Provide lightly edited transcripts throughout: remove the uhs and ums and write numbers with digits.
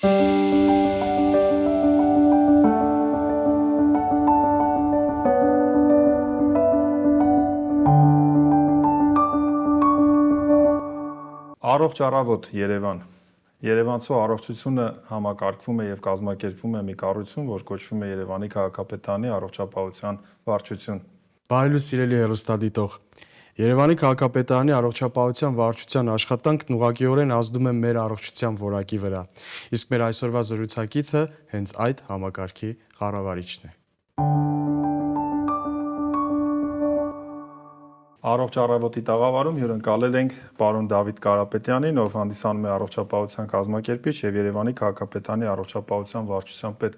Առողջ առավոտ Երևան։ Երևանցու առողջությունը համակարգվում է եւ կազմակերպվում է մի կառույցում, որ կոչվում է Երևանի քաղաքապետարանի առողջապահության վարչություն։ Բարելույս սիրելի հեռուստադիտող։ Երևանի քաղաքապետարանի առողջապահության վարչության աշխատանքն ուղղակիորեն ազդում է մեր առողջության որակի վրա։ Իսկ մեր այսօրվա զրուցակիցը հենց այդ համակարգի կառավարիչն է։ Առողջ առավոտի տաղավարում հյուրընկալել ենք պարոն Դավիթ Կարապետյանին, ով հանդիսանում է առողջապահության կազմակերպիչ եւ Երևանի քաղաքապետարանի առողջապահության վարչության պետ։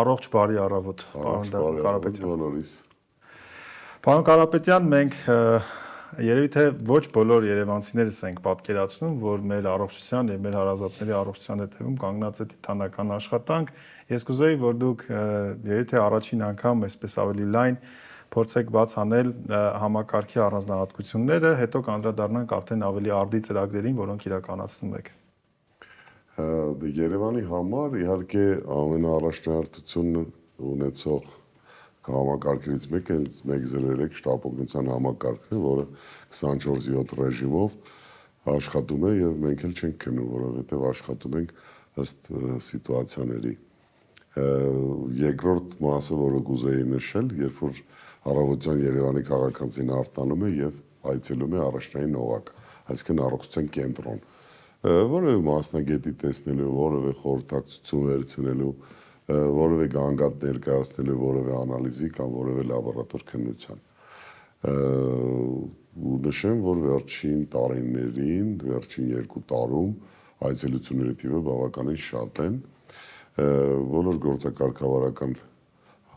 Առողջ բարի առավոտ, պարոն Դավիթ Կարապետյան։ Պարոն Կարապետյան, մենք երևի թե ոչ բոլոր երևանցիներս ենք պատկերացնում, որ մեր առողջության եւ մեր հարազատների առողջության հետևում կանգնած է տիտանական աշխատանք։ Ես կուզեի, որ դուք երևի թե առաջին անգամ այսպես ավելի լայն փորձեք բաց անել համակարգի առանձնահատկությունները, հետո կանդրադառնանք արդեն ավելի արդի ծրագրերին, որոնք իրականացնում եք։ Երևանի համար իհարկե ամենաառաջնահերթություն ունեցող համակարգերից մեկը 103 շտապօգնության համակարգն է, որը 24/7 ռեժիմով աշխատում է եւ մենք էլ չենք քնում, որովհետեւ աշխատում ենք ըստ սիտուացիաների։ Երկրորդ մասը, որը կուզեի նշել, երբ որ առավոտյան Երևանի քաղաքացին արտանում է եւ այցելում է առաջնային օղակ, այսինքն առողջության կենտրոն, որևէ մասնագետի տեսնելու, որևէ խորհրդակցություն վերցնելու, որևէ գանգատ ներկայացնելու որևէ անալիզի կամ որևէ լաբորատոր քննության։ Ու նշեմ, որ վերջին տարիներին, վերջին 2 տարում այցելությունների թիվը բավականին շատ են։ Բոլոր գործակարգավարական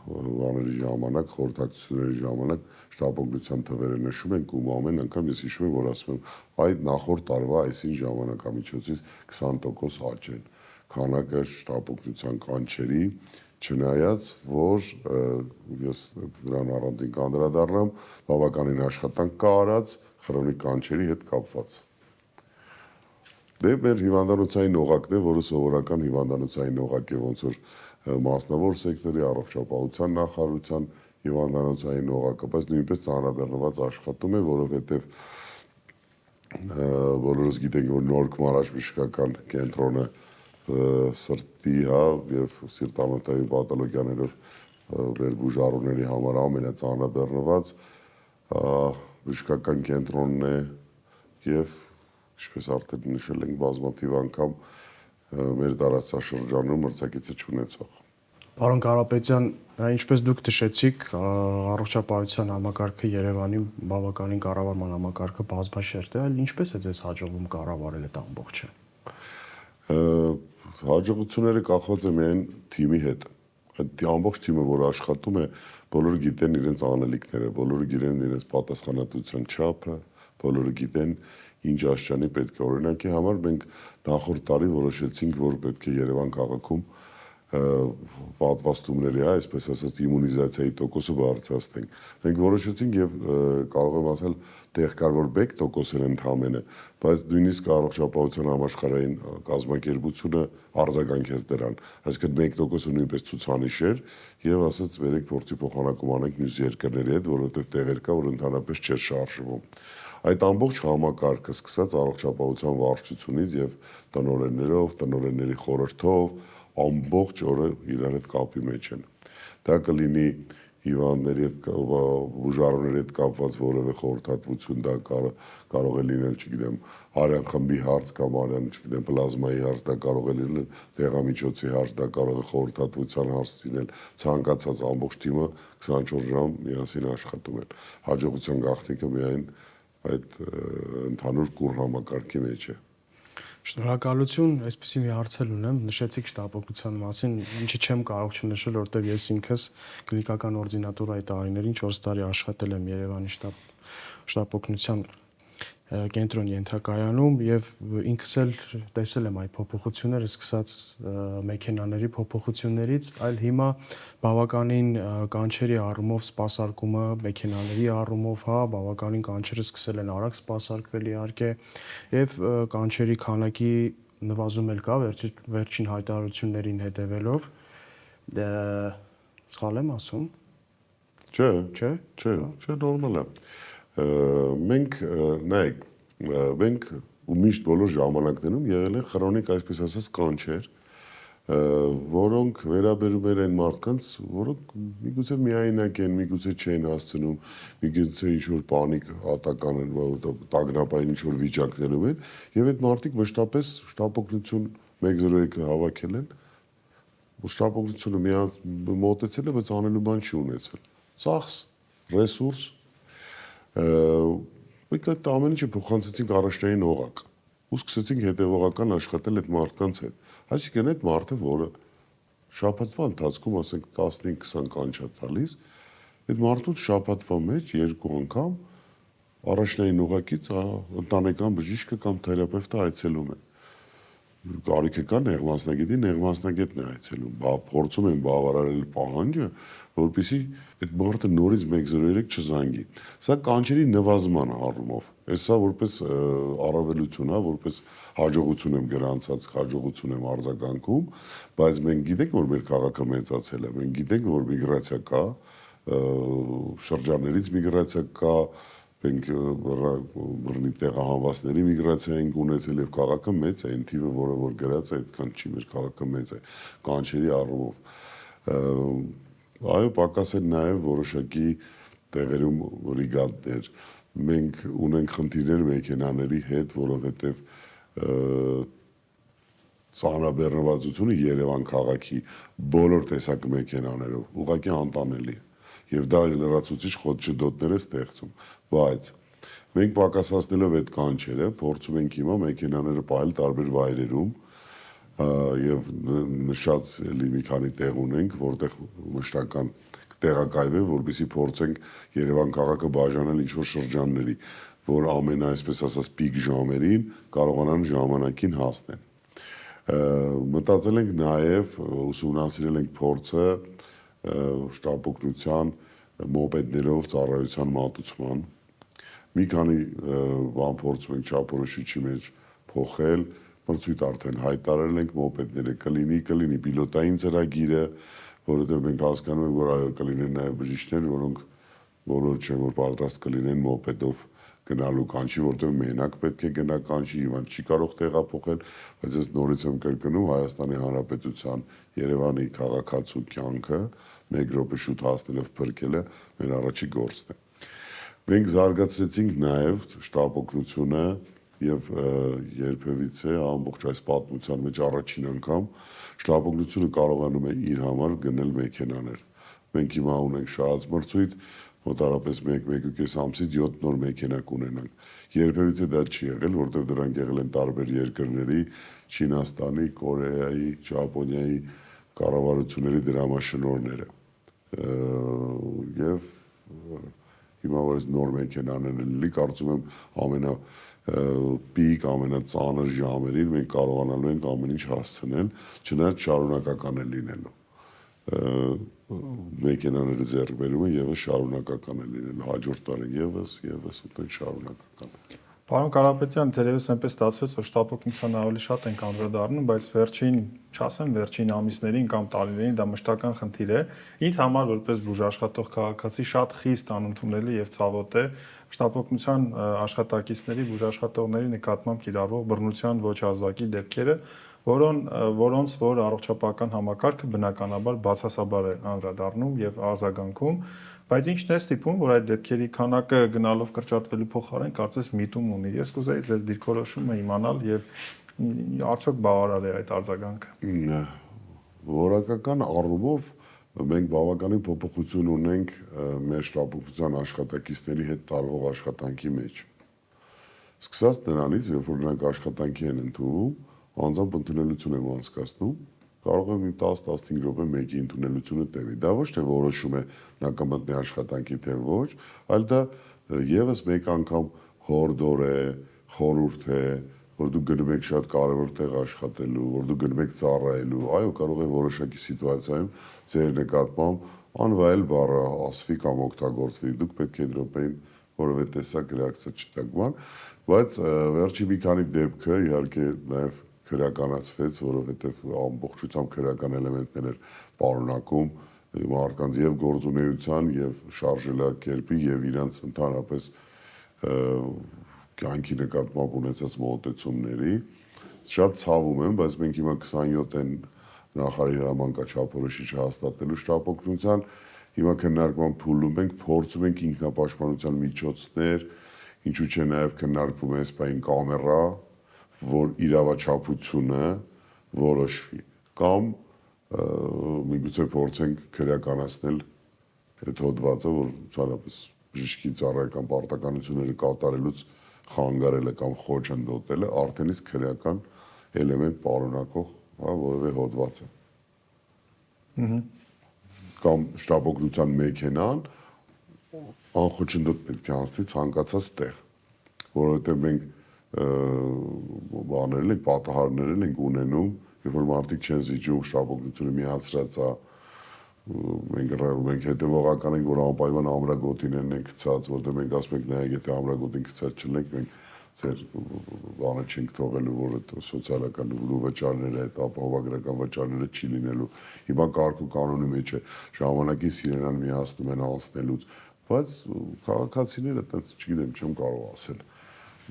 բաների ժամանակ, խորհրդակցությունների ժամանակ շտապօգնության թվերը նշում ենք ու ամեն անգամ ես հիշում եմ, որ ասում եմ, այդ նախորդ տարվա այսին ժամանակամիջոցից 20% աճ են քանակը շտապօգնության կանչերի, չնայած որ ես դրան առանձին կանդրադառնամ, բավականին աշխատանք կա արած քրոնիկ կանչերի հետ կապված։ Դե մեր հիվանդանոցային օղակն է, որը սովորական հիվանդանոցային օղակ է, ոնց որ մասնավոր սեկտորի առողջապահության նախարարության հիվանդանոցային օղակը, բայց նույնպես ծանրաբեռնված աշխատում է, որովհետև բոլորս գիտենք, որ Նոր Քմարաշ բժշկական կենտրոնը սրտի եւ սիրտանոթային պաթոլոգիաներով մեր բուժառուների համար ամենածանրաբեռնված բժշկական կենտրոնն է եւ ինչպես արդեն նշել ենք բազմաթիվ անգամ մեր տարածաշրջանում մրցակիցը չունեցող։ Պարոն Կարապետյան, ինչպես դուք նշեցիք, առողջապահության համակարգը Երևանի բավականին կառավարման համակարգը բազմաշերտ է, այլ ինչպես է ձեզ հաջողվում կառավարել այդ ամբողջը։ Հաջողությունները կախված է միայն թիմի հետ։ Այդ ամբողջ թիմը, որ աշխատում է, բոլորը գիտեն իրենց անելիքները, բոլորը գիտեն իրենց պատասխանատվության չափը, բոլորը գիտեն ինչ աշճանի պետք է։ Օրինակի համար մենք նախորդ տարի որոշեցինք, որ պետք է Երևան քաղաքում պատվաստումների, այսպես ասած, իմունիզացիայի տոկոսը բարձրացնենք։ Մենք որոշեցինք եւ կարող եմ ասել, տեղ կար որ 1% էր ընդհանրապես, բայց նույնիսկ առողջապահության համաշխարհային կազմակերպությունը արձագանքեց դրան։ Այսինքն 1%-ը նույնպես ցուցանիշ էր եւ ասաց, վերեք փորձի փոխանակում անենք մյուս երկրների հետ, որովհետեւ տեղեր կա, որ ընդհանրապես չէր շարժվում։ Այդ ամբողջ համակարգը սկսած առողջապահության վարչությունից եւ տնօրեններով, տնօրենների խորհրդով ամբողջ օրը իրար հետ կապի մեջ են։ Դա կլինի հիվանդների հետ, բուժառուների հետ կապված որևէ խորհրդատվություն, դա կարող է լինել, չգիտեմ, արյան խմբի հարց կամ արյան, չգիտեմ, պլազմայի հարց, դա կարող է լինել դեղամիջոցի հարց, դա կարող է խորհրդատվության հարց լինել, ցանկացած ամբողջ թիմը 24 ժամ միասին աշխատում են։ Հաջողության գաղտնիքը միայն այդ ընդհանուր կուր համակարգի մեջ է։ Շնորհակալություն, այսպեսի մի հարց ունեմ, նշեցիք շտապօգնության մասին, ինչը չեմ կարող չնշել, որտեղ ես ինքս կլինիկական օրդինատուրայի տարիներին 4 տարի աշխատել եմ Երևանի շտապօգնության կենտրոնի ենթակայանում եւ ինքս էլ տեսել եմ այդ փոփոխությունները, սկսած մեքենաների փոփոխություններից, այլ հիմա բավականին կանչերի առումով սպասարկումը, մեքենաների առումով, բավականին կանչերը սկսել են արագ սպասարկվել իհարկե եւ կանչերի քանակի նվազում էլ կա վերջին հայտարարություններին հետևելով։ Սխալ եմ ասում։ Չէ, նորմալ է։ Մենք նայեք, մենք ու միշտ բոլոր ժամանակներում եղել են քրոնիկ, այսպես ասած, կանչեր, որոնք վերաբերում են այն մարդկանց, որոնք միգուցե միայնակ են, միգուցե չեն հասցնում, միգուցե ինչ-որ պանիկ ատական են, տագնապային ինչ-որ վիճակներում են, եւ այդ մարդիկ մշտապես շտապօգնություն 102-ը հավաքել են, շտապօգնությունը միայն մոտեցել է, բայց անելու բան չի ունեցել։ Ծախս, ռեսուրս, մենք այդ ամեն ինչը փոխանցեցինք առաջնային օղակ ու սկսեցինք հետևողական աշխատել այդ մարդկանց հետ։ Այսինքն այդ մարդը, որը շաբաթվա ընթացքում, ասենք 15-20 կանչ է տալիս, այդ մարդուն շաբաթվա մեջ 2 անգամ առաջնային օղակից ընտանեկան բժիշկը կամ թերապևտը այցելում է։ Կարիքը կա նեղմասնագետն է այցելում, փորձում են բավարարել պահանջը, որպեսզի այդ մարդը նորից 103 չզանգի։ Սա կանչերի նվազման առումով, սա որպես առավելություն է, որպես հաջողություն եմ գրանցած, հաջողություն եմ արձագանքում, բայց մենք գիտենք, որ մեր քաղաքը մեծացել է, մենք գիտենք, որ միգրացիա կա, շրջաններից միգրացիա կա, մենք բռնի տեղահանվածների միգրացիա ենք ունեցել եւ քաղաքը մեծ է, այն թիվը, որը որ գրած է, այդքան չի, մեր քաղաքը մեծ է, կանչերի առումով։ Այո, պակաս են նաեւ որոշակի տեղերում բրիգադներ, մենք ունենք խնդիրներ մեքենաների հետ, որովհետեւ ծանրաբեռնվածությունը Երևան քաղաքի բոլոր տեսակ մեքենաներով ուղղակի անտանելի է։ Եվ դա լրացուցիչ խոչընդոտներ է ստեղծում, բայց մենք պակասացնելով այդ կանչերը փորձում ենք հիմա մեքենաները պահել տարբեր վայրերում եւ նշած էլի մի քանի տեղ ունենք, որտեղ մշտական տեղակայվեն, որպեսզի փորձենք Երևան քաղաքը բաժանել ինչ-որ շրջանների, որ ամեն այսպես ասած պիկ ժամերին կարողանան ժամանակին հասնեն։ Մտածել ենք նաեւ ուսումնասիրել ենք փորձը շտապօգնության մոպեդներով ծառայության մատուցման։ Մի քանի բան փորձում ենք չափորոշիչի մեջ փոխել, մրցույթ արդեն հայտարարել ենք մոպեդները կլինի պիլոտային ծրագիրը, որովհետև մենք հասկանում ենք, որ այո կլինեն նաև բժիշկներ, որոնք բոլոր չեն որ պատրաստ կլինեն մոպեդով գնալու կանչի, որտեղ մենակ պետք է գնա կանչի, իվան չի կարող տեղափոխել, բայց ես նորից եմ կրկնում Հայաստանի Հանրապետության Երևանի քաղաքացու կյանքը 1 րոպե շուտ հասնելով փրկելը մեր առաջի գործն է։ Մենք զարգացրեցինք նաև շտապօգնությունը եւ երբևիցե ամբողջ այս պատմության մեջ առաջին անգամ շտապօգնությունը կարողանում է իր համար գնել մեքենաներ։ Մենք հիմա ունենք շահած մրցույթ, մոտարապես 1-1.5 ամսից 7 նոր մեքենա կունենանք։ Երբևիցե դա չի եղել, որտեղ դրանք եղել են տարբեր երկրների, Չինաստանի, Կորեայի, Ճապոնիայի կառավարությունների դրամաշնորհները։ Եվ հիմա որ նոր մեքենաներ լինի, կարծում եմ պիկ ամենածանր ժամերին մենք կարողանալու ենք ամեն ինչ հասցնել, չնայած շարունակական է լինելու։ Մեքենաները ձեռք բերումը եւս շարունակական է լինելու, հաջորդ տարի եւս ուտենք շարունակական է։ Պարոն Կարապետյան, թերևս այնպես ստացվեց, որ շտապօգնության ավելի շատ ենք անդրադառնում, բայց չասեմ վերջին ամիսներին կամ տարիներին դա մշտական խնդիր է։ Ինձ համար որպես բուժաշխատող քաղաքացի շատ խիստ անընդունելի եւ ցավոտ է շտապօգնության աշխատակիցների, բուժաշխատողների նկատմամբ կիրառվող բռնության ոչ ազգի դեպքերը, որոնց որ առողջապահական համակարգը բնականաբար բացասաբար է անդրադառնում եւ արձագանքում, բայց ինչն է ստիպում, որ այդ դեպքերի քանակը գնալով կրճատվելու փոխարեն կարծես միտում ունի։ Ես կուզեի ձեր դիրքորոշումը իմանալ եւ արդյոք բավարար է այդ արձագանքը։ Որակական առումով մենք բավականին փոփոխություն ունենք մեր շտապօգնության աշխատակիցների հետ տարվող աշխատանքի մեջ։ Սկսած նրանից, երբ որ նրանք աշխատանքի են ընդունում, անձամբ ընդունելություն եմ անցկացնում, կարող է 10-15 րոպե մեկի ընդունելությունը տևի։ Դա ոչ թե որոշում է նա կմտնի աշխատանքի թե ոչ, այլ դա եւս մեկ անգամ հորդոր է, խորհուրդ է, որ դու գնում եք շատ կարևոր տեղ աշխատելու, որ դու գնում եք ծառայելու, այո, կարող է որոշակի սիտուացիայում ձեր նկատմամբ անվայել բառը ասվի կամ օգտագործվի, դուք պետք է դրոպեին որևէ տեսակ ռեակցիա չտաք բան, բայց վերջի մի քանի դեպքը իհարկե նաև քրեականացվեց, որովհետև ամբողջությամբ քրեական էլեմենտներ էր պարունակում մարդկանց եւ գործունեության եւ շարժելակերպի եւ իրանց ընդհանրապես կյանքի նկատմամբ ունեցած մոտեցումների շատ ցավում եմ, բայց մենք հիմա 27-ին նախարարի հրամանկաչափորոշիչը հաստատելու շտապօգնության հիմա քննարկման փուլում ենք, փորձում ենք ինքնապաշտպանության միջոցներ, ինչու՞ չէ նաեւ քննարկվում է սպային կամերա, որ իրավաչափությունը որոշվի կամ միգուցե փորձենք քրեականացնել այդ հոդվածը, որ ցարապես բժշկի ծառայական պարտականությունները կատարելուց խանգարելը կամ խոչընդոտելը արդեն իսկ քրեական էլեմենտ պարունակող, հա, որևէ հոդված է։ Կամ շտապօգնության մեքենան անխոչընդոտ պետք է անցնի ցանկացած տեղ, որովհետև մենք բաներել ենք, պատահարներ ենք ունենում, երբ որ մարդիկ չեն զիջում շտապօգնությունը միացրած է, մենք հետևողական ենք, որ անպայման ամրագոտիներն են գցած, որտեղ մենք ասում ենք նայեք, եթե ամրագոտին գցած չլինենք, մենք ձեր բանը չենք թողելու, որ այդ սոցիալական վճարները, այդ ապահովագրական վճարները չի լինելու։ Հիմա կարգ ու կանոնի մեջ է ժամանակի սիրենան միացնում են անցնելուց, բայց քաղաքացիները այդպես չգիտեմ, չեմ կարող ասել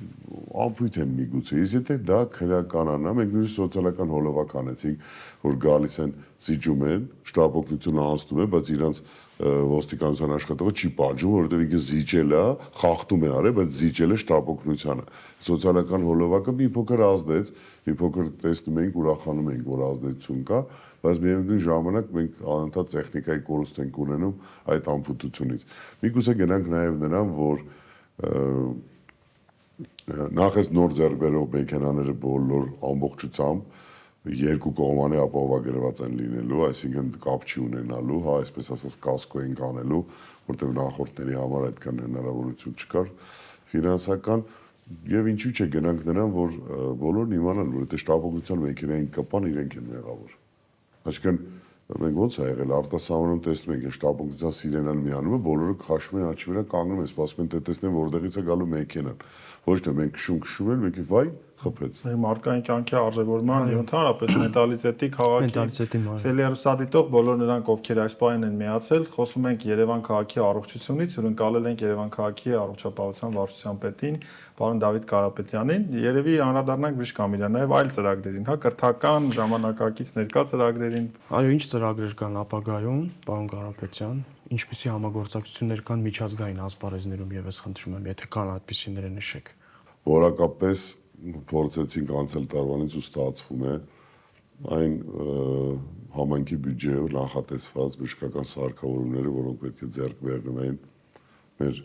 ամփույթ են միգուցե, իսկ եթե դա քրեականանա, մենք նույնիսկ սոցիալական հոլովակ անեցինք, որ գալիս են զիջում են, շտապօգնությունը անցնում է, բայց իրանց ոստիկանության աշխատողը չի պատժում, որովհետև ինքը զիջել է, խախտում է արել, բայց զիջել է շտապօգնությանը։ Սոցիալական հոլովակը մի փոքր ազդեց, մի փոքր տեսնում ենք, ուրախանում ենք, որ ազդեցություն կա, բայց միևնույն ժամանակ մենք անընդհատ տեխնիկայի կորուստ ենք ունենում այդ անփութությունից։ Միգուցե գնանք նաև նրան, որ նախ այս նոր ձեռքբերող մեքենաները բոլոր ամբողջությամբ երկու կողմանի ապահովագրված են լինելու, այսինքն կապ չի ունենալու, հա, այսպես ասած կասկո ենք անելու, որտեղ նախորդների համար այդքան հնարավորություն չկար ֆինանսական եւ ինչու՞ չէ գնանք նրան, որ բոլորն իմանան, որ եթե շտապօգնության մեքենային կպան իրենք են մեղավոր։ Այսինքն մենք ոնց է եղել արտասահմանում տեսնում ենք շտապօգնության սիրենան միանում է, բոլորը քաշում են աչքի վրա կանգնում են, սպասում են թե տեսնեն որտեղից է գալու մեքենան։ Ոչ թե մենք քշում են, մեկի վայ խփեց։ Մարդկային կյանքի արժևորման եւ ընդհանրապես մենտալիտետի քաղաքի ցելիարուսադիտող բոլոր նրանք, ովքեր այս պահին են միացել, խոսում ենք Երևան քաղաքի առողջությունից, հյուրընկալել ենք Երևան քաղաքի առողջապահության վարչության պետին, պարոն Դավիթ Կարապետյանին, երևի անդրադառնանք Բժիշկ Ամիրյան, նաեւ այլ ծրագրերին, հա, կրթական ժամանակակից ներկա ծրագրերին։ Այո, ինչ ծրագրեր կան ապագայում, պարոն Կարապետյան, ինչպիսի համագործակցություններ կան միջազգային ասպարեզներում եւս խնդրում եմ, եթե կան այդպիսիները նշեք։ Որակապես փորձեցինք անցյալ տարվանից ու ստացվում է այն համայնքի բյուջեով նախատեսված բժշկական սարքավորումները, որոնք պետք է ձեռք բերվեն մեր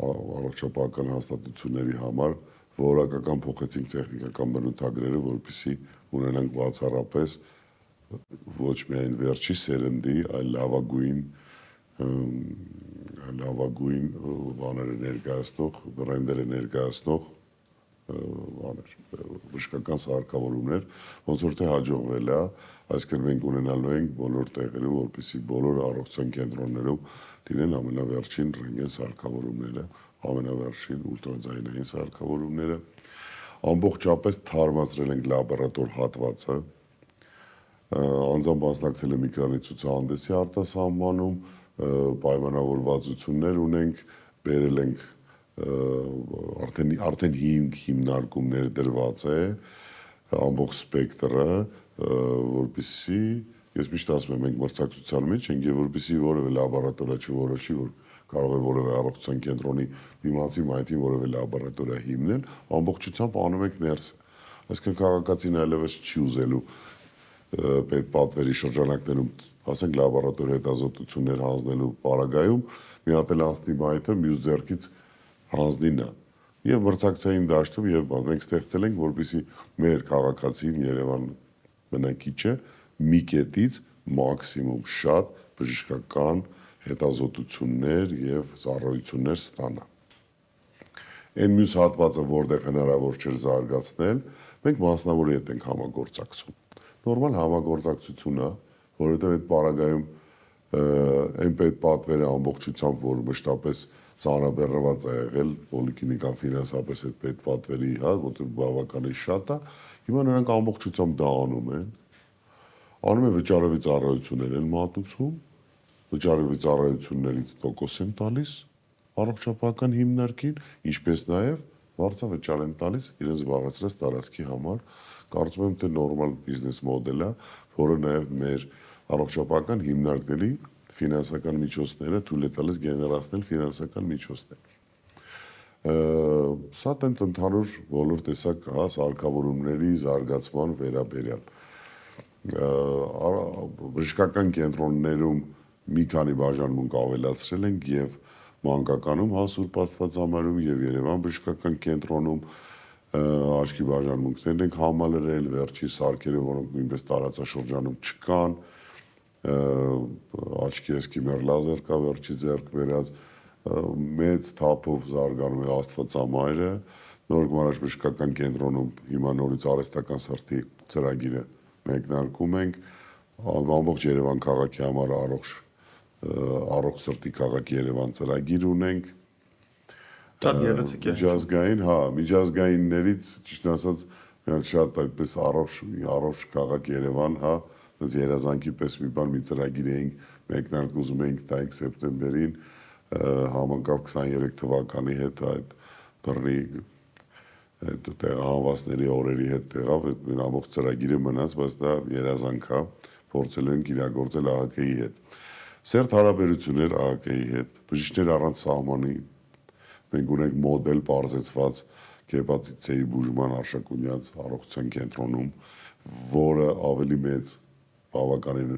առողջապահական հաստատությունների համար, որակական փոխեցինք տեխնիկական բնութագրերը, որպեսզի ունենանք բացառապես ոչ միայն վերջի սերնդի, այլ լավագույն բաները ներկայացնող, բրենդերը ներկայացնող բաներ, բժշկական սարքավորումներ, ոնց որ թե հաջողվել է, այսինքն մենք ունենալու ենք բոլոր տեղերում, որպեսզի բոլոր առողջության կենտրոններում լինեն ամենավերջին ռենտգեն սարքավորումները, ամենավերջին ուլտրաձայնային սարքավորումները, ամբողջապես թարմացրել ենք լաբորատոր հատվածը, անձամբ մասնակցել եմ մի քանի ցուցահանդեսի արտասահմանում, պայմանավորվածություններ ունենք, բերել ենք արդեն հիմնարկումներ դրված է ամբողջ սպեկտրը, որպեսզի ես միշտ ասում եմ, մենք մրցակցության մեջ ենք եւ որպեսզի որևէ լաբորատորիա չորոշի, որ կարող է որևէ առողջության կենտրոնի դիմացի մայթին որևէ լաբորատորիա հիմնել, ամբողջությամբ անում ենք ներսը։ Այսինքն քաղաքացին այլևս չի ուզելու պետպատվերի շրջանակներում, ասենք լաբորատորիա հետազոտություններ հանձնելու պարագայում, մի հատ էլ անցնի մայթը, մյուս ձեռքից հանձնի նա։ Եվ մրցակցային դաշտում եւ մենք ստեղծել ենք, որպեսզի մեր քաղաքացին Երևան բնակիչը մի կետից մաքսիմում շատ բժշկական հետազոտություններ եւ ծառայություններ ստանա։ Այն մյուս հատվածը, որտեղ հնարավոր չէր զարգացնել, մենք մասնավորի հետ ենք համագործակցում։ Նորմալ համագործակցություն է, որովհետեւ այդ պարագայում այն պետպատվերը ամբողջությամբ, որ մշտապես ծանրաբեռնված է եղել պոլիկլինիկան ֆինանսապես այդ պետպատվերի, հա, որտեղ բավականին շատ է։ Հիմա նրանք ամբողջությամբ դա անում են վճարովի ծառայություններ են մատուցում, վճարովի ծառայություններից տոկոս են տալիս առողջապահական հիմնարկին, ինչպես նաև վարձավճար են տալիս իրենց զբաղեցրած տարածքի համար։ Կարծում եմ, թե նորմալ բիզնես մոդել է, որը նաև մեր առողջապահական հիմնարկների ֆինանսական միջոցները թույլ է տալիս գեներացնել ֆինանսական միջոցներ։ Սա տենց ընդհանուր բոլոր տեսակ սարքավորումների զարգացման վերաբերյալ։ Բժշկական կենտրոններում մի քանի բաժանմունք ավելացրել ենք եւ մանկականում Սուրբ Աստվածամարում եւ Երևան բժշկական կենտրոնում աչքի բաժանմունքներ ենք համալրել, վերջի սարքերը, որոնք նույնպես տարածաշրջանում չկան, աչքի էսկիմեր լազեր կա վերջի ձեռք բերած, մեծ թափով զարգանում է Աստվածամայրը, Նոր Գմարաշ բժշկական կենտրոնում հիմա նորից արհեստական սրտի ծրագիրը մեկնարկում ենք, ամբողջ Երևան քաղաքի համար առողջ սրտի քաղաք Երևան ծրագիր ունենք։ Միջազգայիններից, ճիշտ ասած, շատ այդպես առողջ քաղաք Երևան, այնպես երազանքի պես մի բան, մի ծրագիր էինք մեկնարկ ուզում էինք տայինք սեպտեմբերին, համընկավ 23 թվականի հետ այդ բռնի տեղահանվածների օրերի հետ տեղավ, այդ մեր ամբողջ ծրագիրը մնաց, բայց դա երազանք է, փորձել ենք իրագործել ԱՀԿ-ի հետ։ Սերտ հարաբերություններ ԱՀԿ-ի հետ, բժիշկներ առանց սահմանի, մենք ունենք մոդել պարզեցված հեպատիտի բուժման Արշակունյաց առողջության կենտրոնում, որը ավելի մեծ բավականին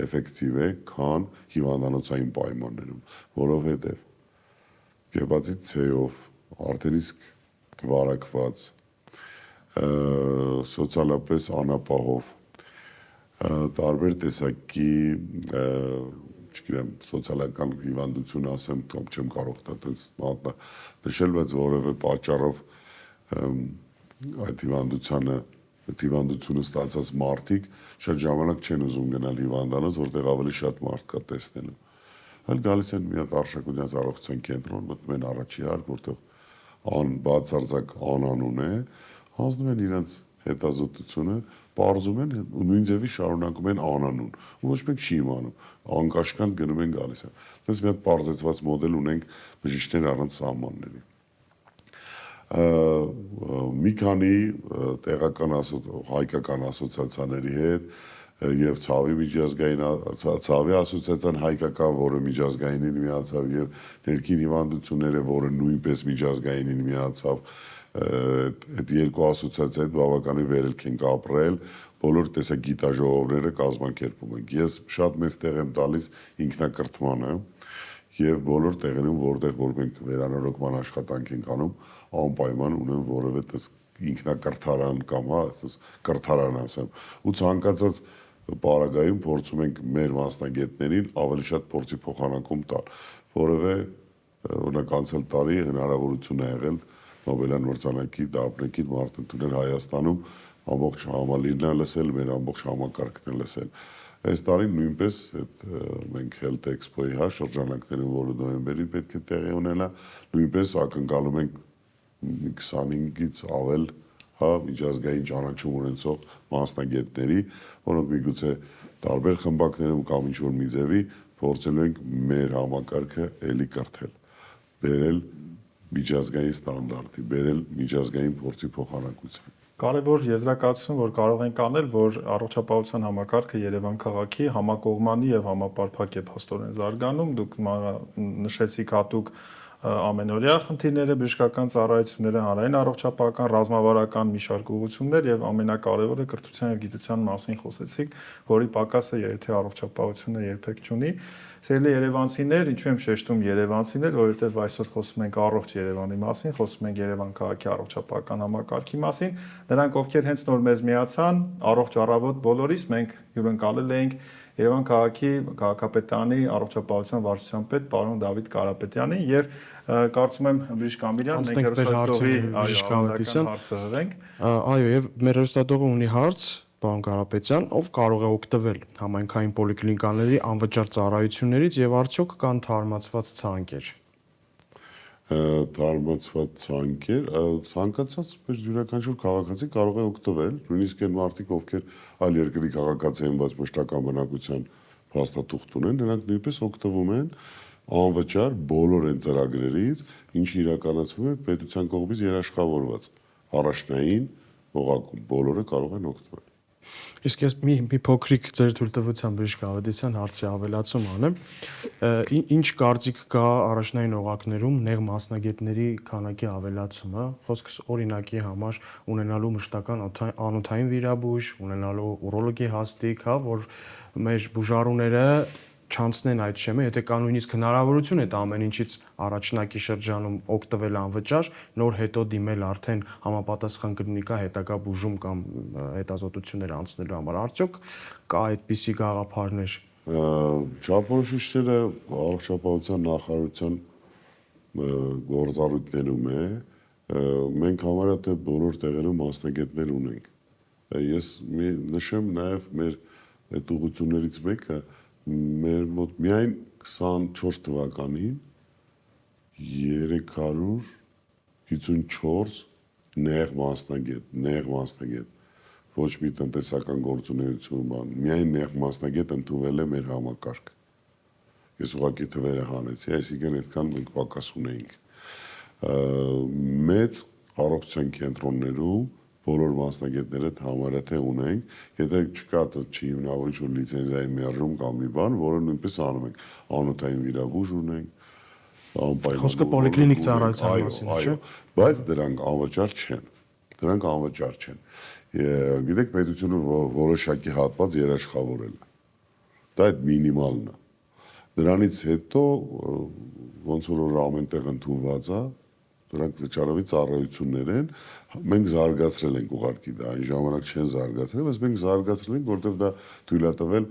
էֆեկտիվ է, քան հիվանդանոցային պայմաններում, որովհետև հեպատիտ C-ով արդեն իսկ վարակված, սոցիալապես անապահով, տարբեր տեսակի, չգիտեմ, սոցիալական հիվանդություն ասեմ, կամ չեմ կարող դա տենց նշել, բայց որևէ պատճառով այդ հիվանդությունը ստացած մարդիկ շատ ժամանակ չեն ուզում գնալ հիվանդանոց, որտեղ ավելի շատ մարդ կա տեսնելու։ Այլ գալիս են մի հատ Արշակունյաց առողջության կենտրոն, մտնում են առաջի հարկ, որտեղ բացարձակ անանուն է, հանձնում են իրենց հետազոտությունը, պարզում են ու նույն ձևի շարունակում են անանուն, ու ոչ մեկ չի իմանում, անկաշկանդ գնում են գալիս են։ Դες մի հատ պարզեցված մոդել ունենք բժիշկներ առանց սահմանների։ Մի քանի տեղական հայկական ասոցիացիաների հետ եւ Ցավի ասոցիացիան հայկական, որը միջազգայինին միացավ, եւ ներքին հիվանդությունները, որը նույնպես միջազգայինին միացավ, այդ երկու ասոցիացիա հետ բավականին վերելք ենք ապրել, բոլոր տեսակ գիտաժողովները կազմակերպում ենք։ Ես շատ մեծ տեղ եմ տալիս ինքնակրթմանը եւ բոլոր տեղերում, որտեղ որ մենք վերանորոգման աշխատանք ենք անում, անպայման ունեն որևէ ինքնակրթարան կամ ասես կրթարան ասեմ, ու ցանկացած պարագայում փորձում ենք մեր մասնագետներին ավելի շատ փորձի փոխանակում տալ, որովհետեւ օրինակ անցյալ տարի հնարավորություն է եղել Նոբելյան մրցանակի դափնեկիր մարդ ընդունել Հայաստանում, ամբողջ համալիրն է լսել, մեր ամբողջ համակարգն է լսել։ Այս տարի նույնպես մենք Health Expo-ի շրջանակներում, որը նոյեմբերին պետք է տեղի ունենա, նույնպես ակնկալում ենք 25-ից ավել միջազգային ճանաչում ունեցող մասնագետների, որոնք միգուցե տարբեր խմբակներում կամ ինչ-որ մի ձևի փորձելու ենք մեր համակարգը էլի կրթել, բերել միջազգային ստանդարտի, բերել միջազգային փորձի փոխանակության։ Կարևոր եզրակացություն, որ կարող ենք անել, որ առողջապահության համակարգը Երևան քաղաքի համակողմանի եւ համապարփակ է փաստորեն զարգանում, դուք նշեցիք հատուկ ամենօրյա խնդիրները, բժշկական ծառայությունները, հանրային առողջապահական, ռազմավարական մի շարք ուղղություններ եւ ամենակարևորը կրթության եւ գիտության մասին խոսեցիք, որի պակասը եթե առողջապահությունը երբեք չունի։ Սիրելի երևանցիներ, ինչու եմ շեշտում երևանցիներ, որովհետեւ այսօր խոսում ենք առողջ Երևանի մասին, խոսում ենք Երևան քաղաքի առողջապահական համակարգի մասին, նրանք ովքեր հենց նոր մեզ միացան, առողջ առավոտ բոլորիս, մենք հյուրընկալել էինք Երևան քաղաքի քաղաքապետարանի առողջապահության վարչության պետ պարոն Դավիթ Կարապետյանին եւ կարծում եմ բժիշկ Ամիրյան մենք հերոստատողի հարցը հղենք։ Այո, եւ մեր հերոստատողը ունի հարց, պարոն Կարապետյան, ով կարող է օգտվել համայնքային պոլիկլինիկաների անվճար ծառայություններից եւ արդյոք կան թարմացված ցանկեր։ Տարբերված ցանկեր, ցանկացած մեր յուրաքանչյուր քաղաքացի կարող է օգտվել, նույնիսկ այն մարդիկ, ովքեր այլ երկրի քաղաքացի են, բայց մշտական բնակության փաստաթուղթ ունեն, նրանք նույնպես օգտվում են անվճար բոլոր այն ծրագրերից, ինչը իրականացվում է պետության կողմից երաշխավորված առաջնային օղակում, բոլորը կարող են օգտվել։ Իսկ ես մի փոքրիկ ձեր թույլտվությամբ Բժիշկ Ավետիսյան հարցի ավելացում անեմ։ Ինչ կարծիք կա առաջնային օղակներում նեղ մասնագետների քանակի ավելացումը, խոսքս օրինակի համար ունենալու մշտական անոթային վիրաբույժ, ունենալու ուրոլոգի հաստիկ, հա, որ մեր բուժառուները չանցնեն այդ շեմը, եթե կա նույնիսկ հնարավորություն այդ ամեն ինչից առաջնակի շրջանում օգտվել անվճար, նոր հետո դիմել արդեն համապատասխան կլինիկա հետագա բուժում կամ հետազոտություններ անցնելու համար, արդյոք կա այդպիսի գաղափարներ։ Չափորոշիչները առողջապահության նախարարության գործառույթներում է, մենք համարյա թե բոլոր տեղերում մասնագետներ ունենք։ Ես նշեմ նաև մեր այդ ուղղություններից մեկը մեր մոտ միայն 24 թվականին 354 նեղ մասնագետ, ոչ մի տնտեսական գործունեություն բան, միայն նեղ մասնագետ ընդունվել է մեր համակարգ։ Ես ուղղակի թվերը հանեցի, այսինքն այդքան մենք պակաս ունեինք։ Մեծ առողջության կենտրոններում բոլոր մասնագետները համարյա թե ունենք, եթե չկա չի հիմնավորիչ որ լիցենզիայի մերժում կամ մի բան, որը նույնպես անում ենք, անոթային վիրաբույժ ունենք, խոսքը պոլիկլինիկ ծառայության մասին է, չէ՞։ Բայց դրանք անվճար չեն։ Գիտեք, պետությունը որոշակի հատված երաշխավորել է։ Դա այդ մինիմալն է։ Դրանից հետո ոնց որ ամեն տեղ ընդունված է, դրանք ծառայողի ծառայություններ են, մենք զարգացրել ենք ուղղակի դա, այն ժամանակ չեն զարգացրել, բայց մենք զարգացրել ենք, որտեղ դա թույլ է տվել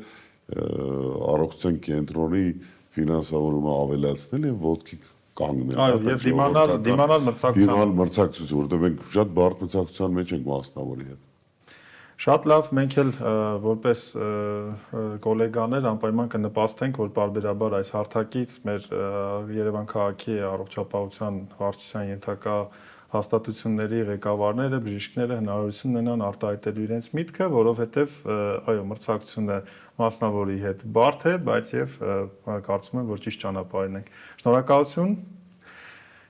առողջության կենտրոնի ֆինանսավորումը ավելացնել եւ ոտքի կանգնել։ Այո, եւ դիմանալ մրցակցություն, որտեղ մենք շատ բարդ մրցակցության մեջ ենք մասնավորի հետ։ Շատ լավ, մենք էլ որպես գոլեգաներ անպայման կնպաստենք, որ պարբերաբար այս հարթակից մեր Երևան քաղաքի առողջապահության վարչության ենթակա հաստատությունների ղեկավարները, բժիշկները հնարավորություն ունենան արտահայտելու իրենց միտքը, որովհետև այո, մրցակցությունը մասնավորի հետ բարդ է, բայց եւ կարծում եմ, որ ճիշտ ճանապարհին ենք։ Շնորհակալություն։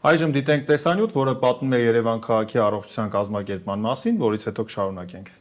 Այժմ դիտենք տեսանյութ, որը պատմում է Երևան քաղաքի առողջության կազմակերպման մասին, որից հետո կշարունակենք։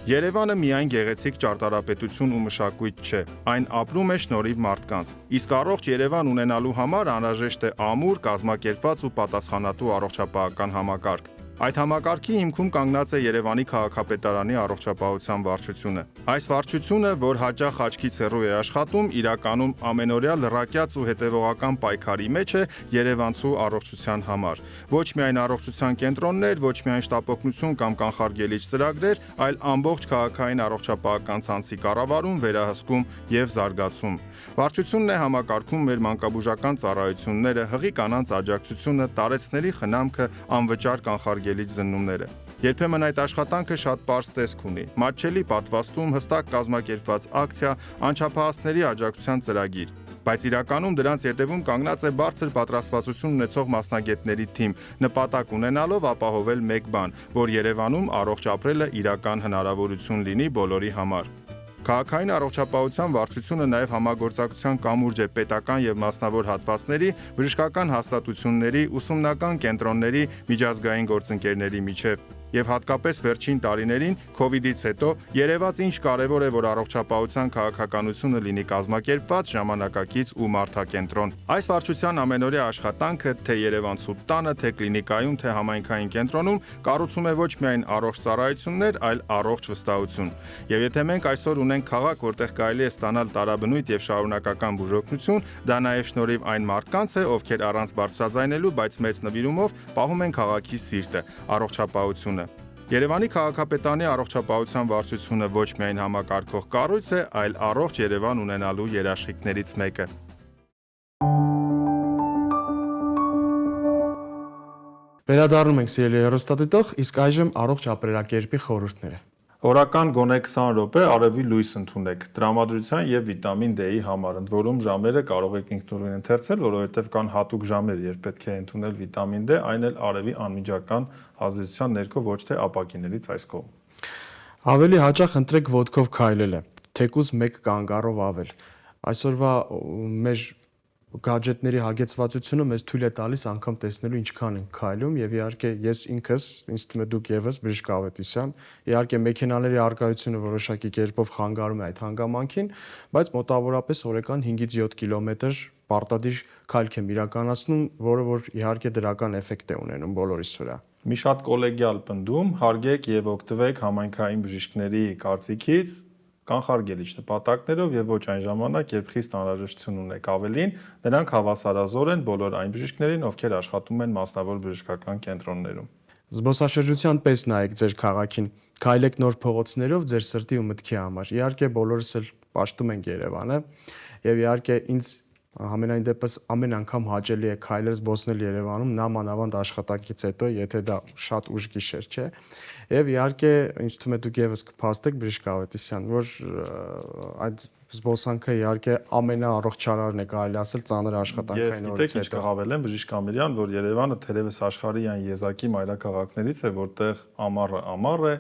Երևանը միայն գեղեցիկ ճարտարապետություն ու մշակույթ չէ, այն ապրում է շնորհիվ մարդկանց։ Իսկ առողջ Երևան ունենալու համար անհրաժեշտ է ամուր, կազմակերպված ու պատասխանատու առողջապահական համակարգ։ Այդ համակարգի հիմքում կանգնած է Երևանի քաղաքապետարանի առողջապահության վարչությունը։ Այս վարչությունը, որ հաճախ աչքից հեռու է աշխատում, իրականում ամենօրյա լրակյաց ու հետևողական պայքարի մեջ է երևանցու առողջության համար։ Ոչ միայն առողջության կենտրոններ, ոչ միայն շտապօգնություն կամ կանխարգելիչ ծրագրեր, այլ ամբողջ քաղաքային առողջապահական ցանցի կառավարում, վերահսկում եւ զարգացում։ Վարչությունն է համակարգում մեր մանկաբուժական ծառայությունները, հղի կանանց աջակցությունը, տարեցների խնամքը, անվճար կանխարգելիչ զննումները։ Երբեմն այդ աշխատանքը շատ պարզ տեսք ունի՝ մատչելի պատվաստում, հստակ կազմակերպված ակցիա, անչափահասների աջակցության ծրագիր։ Բայց իրականում դրանց ետևում կանգնած է բարձր պատրաստվածություն ունեցող մասնագետների թիմ, նպատակ ունենալով ապահովել մեկ բան, որ Երևանում առողջ ապրելը իրական հնարավորություն լինի բոլորի համար։ Քաղաքային առողջապահության վարչությունը նաև համագործակցության կամուրջ է պետական եւ մասնավոր հատվածների, բժշկական հաստատությունների, ուսումնական կենտրոնների, միջազգային գործընկերների միջև։ Եվ հատկապես վերջին տարիներին COVID-ից հետո երևաց ինչ կարևոր է, որ առողջապահության քաղաքականությունը լինի կազմակերպված, ժամանակակից ու մարդակենտրոն։ Այս վարչության ամենօրյա աշխատանքը թե Երևանցու տանը, թե կլինիկայում, թե համայնքային կենտրոնում կառուցում է ոչ միայն առողջ ծառայություններ, այլ առողջ վստահություն։ Եվ եթե մենք այսօր ունենք քաղաք, որտեղ կարելի է ստանալ տարաբնույթ եւ շարունակական բուժօգնություն, դա նաեւ շնորհիվ այն մարդկանց է, ովքեր առանց բարձրաձայնելու, բայց մեծ նվիրումով պահում են քաղաքի սիրտը, առողջապահությունը։ Երևանի քաղաքապետարանի առողջապահության վարչությունը ոչ միայն համակարգող կառույց է, այլ առողջ Երևան ունենալու երաշխիքներից մեկը։ Վերադառնում ենք սիրելի հեռուստադիտող, իսկ այժմ առողջ ապրելակերպի խորհուրդները։ Օրական գոնե 20 րոպե արևի լույս ընդունեք տրամադրության եւ վիտամին D-ի համար, ընդ որում ժամերը կարող եք ինքնուրույն ընթերցել, որովհետեւ կան հատուկ ժամեր, երբ պետք է ընդունել վիտամին D, այն էլ արևի անմիջական ազդեցության ներքո, ոչ թե ապակիներից այս կողմ։ Ավելի հաճախ ընտրեք ոտքով քայլելը, թեկուզ 1 կանգառով ավել։ Այսօրվա մեր գadgetների հագեցվածությունը մեզ թույլ է տալիս անգամ տեսնելու ինչքան ենք քայլում եւ իհարկե ես ինքս, ինձ թվում է դուք եւս Բժիշկ Ավետիսյան, իհարկե մեքենաների արկայությունը որոշակի կերպով խանգարում է այդ հանգամանքին, բայց մոտավորապես օրական 5-ից 7 կիլոմետր պարտադիր քայլք եմ իրականացնում, որը որ իհարկե դրական էֆեկտ է ունենում բոլորիս վրա։ Մի շատ կոլեգիալ պնդում, հարգեք եւ օգտվեք համայնքային բժիշկների կարծիքից կանխարգելիչ նպատակներով եւ ոչ այն ժամանակ, երբ խիստ անհրաժեշտություն ունեք ավելին, նրանք հավասարազոր են բոլոր այն բժիշկներին, ովքեր աշխատում են մասնավոր բժշկական կենտրոններում։ Զբոսաշրջության պես նայեք ձեր քաղաքին, քայլեք նոր փողոցներով ձեր սրտի ու մտքի համար։ Իհարկե բոլորս էլ պաշտում ենք Երևանը եւ իհարկե ինձ ամենայն դեպս ամեն անգամ հաճելի է քայլել զբոսնել Երևանում, նամանավանդ աշխատանքից հետո, եթե դա շատ ուշ գիշեր չէ։ Եվ իհարկե ինձ թվում է դուք եւս կփաստեք Բժիշկ Ավետիսյան, որ այդ զբոսանքը իհարկե ամենաառողջարարն է կարելի ասել ծանր աշխատանքային օրից հետո։ Ես կհավելեմ Բժիշկ Ամիրյան, որ Երևանը թերևս աշխարհի այն եզակի մայրաքաղաքներից է, որտեղ ամառը ամառ է,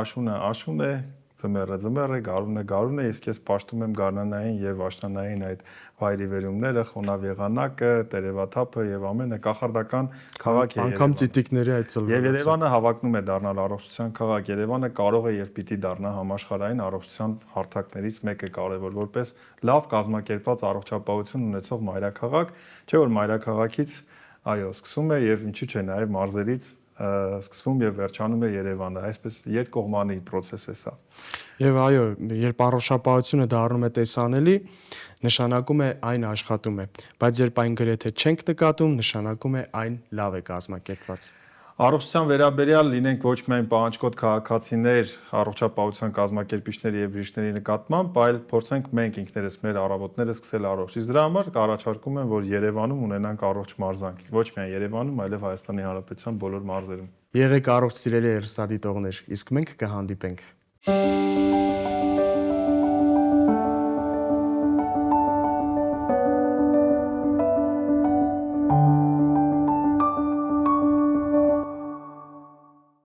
աշուն է, ձմեռը, գարուն է, իսկ ես պաշտում եմ գարնանային եւ աշնանային այդ վայրիվերումները, խոնավ եղանակը, տերևաթափը եւ ամենը կախարդական քաղաք է Երևանը։ Անկամ ծիտիկների այդ ծլվելը։ Եվ Երևանը հավակնում է դառնալ առողջության քաղաք։ Երևանը կարող է եւ պիտի դառնա համաշխարհային առողջության հարթակներից մեկը կարևոր որպես լավ կազմակերպված առողջապահություն ունեցող մայրաքաղաք, չէ՞ որ մայրաքաղաքից այո, սկսում է եւ ինչու՞ չէ նաեւ մարզերից սկսվում եւ վերջանում է Երևանը, այսպես երկկողմանի process է սա։ Եվ այո, երբ առողջապահությունը դառնում է տեսանելի, նշանակում է այն աշխատում է, բայց երբ այն գրեթե չենք նկատում, նշանակում է այն լավ է կազմակերպված։ Առողջության վերաբերյալ լինենք ոչ միայն պահանջկոտ քաղաքացիներ, առողջապահության կազմակերպիչների եւ բժիշկների նկատմամբ, այլ փորձենք մենք ինքներս մեր առավոտները սկսել առողջ։ Իսկ դրա համար կառաջարկում եմ, որ Երևանում ունենանք առողջ մարզանք։ Ոչ միայն Երևանում, այլև Հայաստանի Հանրապետության բոլոր մարզերում։ Եղեք առողջ սիրելի հեռուստադիտողներ, իսկ մենք կհանդիպենք։